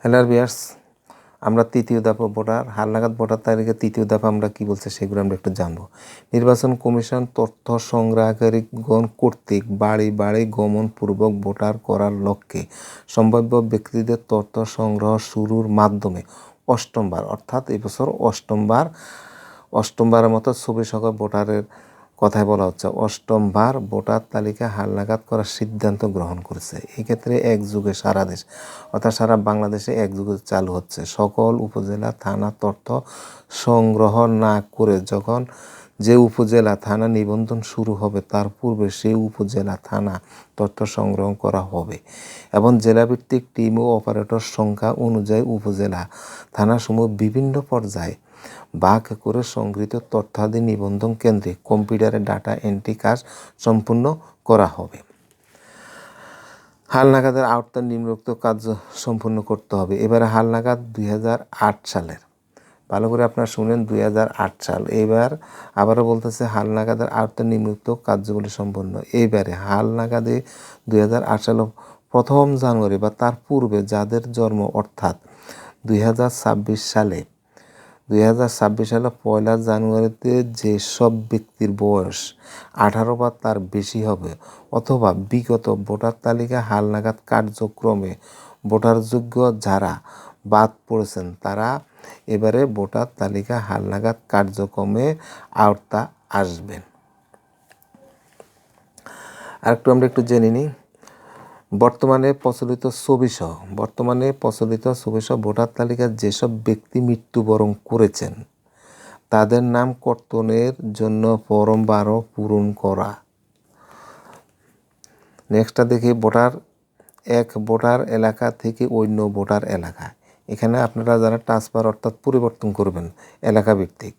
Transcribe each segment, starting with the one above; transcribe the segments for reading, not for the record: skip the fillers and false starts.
Hello viewers, আমরা তৃতীয় দফা ভোটার হালনাগাদ ভোটার তালিকা তৃতীয় দফা আমরা কি বলছে সেগুলো আমরা একটু জানবো। নির্বাচন কমিশন তথ্য সংগ্রহকারীগণ কর্তৃক বাড়ি বাড়ি গমনপূর্বক ভোটার করার লক্ষ্যে সম্ভাব্য ব্যক্তিদের তথ্য সংগ্রহ শুরুর মাধ্যমে অষ্টমবার, অর্থাৎ এবছর অষ্টমবারের মতো ছবি সংখ্যক ভোটারের কথায় বলা হচ্ছে, অষ্টমবার ভোটার তালিকা হালনাগাদ করার সিদ্ধান্ত গ্রহণ করেছে। এক্ষেত্রে একযোগে সারা দেশ অর্থাৎ সারা বাংলাদেশে একযোগে চালু হচ্ছে। সকল উপজেলা থানা তথ্য সংগ্রহ না করে যখন যে উপজেলা থানা নিবন্ধন শুরু হবে তার পূর্বে সেই উপজেলা থানা তথ্য সংগ্রহ করা হবে এবং জেলাভিত্তিক টিম ও অপারেটর সংখ্যা অনুযায়ী উপজেলা থানাসমূহ বিভিন্ন পর্যায়ে ভাগ করে সংগৃহীত তথ্যাদি নিবন্ধন কেন্দ্রে কম্পিউটারে ডাটা এন্ট্রি কাজ সম্পূর্ণ করা হবে। হালনাগাদের আওতায় নিম্নোক্ত কাজ সম্পূর্ণ করতে হবে। এবারে হালনাগাদ 2008 সালের, ভালো করে আপনারা শুনেন, 2008 সাল। এবার আবারও বলতেছে হালনাগাদের আওতায় নিম্নোক্ত কার্যগুলি সম্পন্ন। এইবারে হালনাগাদে 2008 সালে 1 জানুয়ারি বা তার পূর্বে যাদের জন্ম, অর্থাৎ 2026 সালে 1 জানুয়ারিতে যেসব ব্যক্তির বয়স 18 বা তার বেশি হবে অথবা বিগত ভোটার তালিকা হালনাগাদ কার্যক্রমে ভোটারযোগ্য যারা বাদ পড়েছেন তারা এবারে ভোটার তালিকা হালনাগাদ কার্যক্রমে আওতা আসবেন। আরেকটু আমরা একটু জেনে নিই। বর্তমানে প্রচলিত ছবিসহ ভোটার তালিকায় যেসব ব্যক্তি মৃত্যুবরণ করেছেন তাদের নাম কর্তনের জন্য ফরম 12 পূরণ করা। নেক্সটটা দেখি, ভোটার এলাকা থেকে অন্য ভোটার এলাকা। এখানে আপনারা যারা ট্রান্সফার অর্থাৎ পরিবর্তন করবেন এলাকা ভিত্তিক,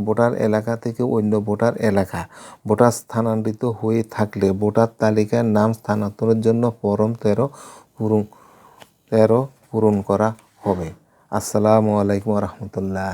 ভোটার এলাকা থেকে অন্য ভোটার এলাকা ভোটার স্থানান্তরিত হয়ে থাকলে ভোটার তালিকার নাম স্থানান্তরের জন্য ফরম 13 পূরণ করা হবে। আসসালামু আলাইকুম ওয়া রাহমাতুল্লাহ।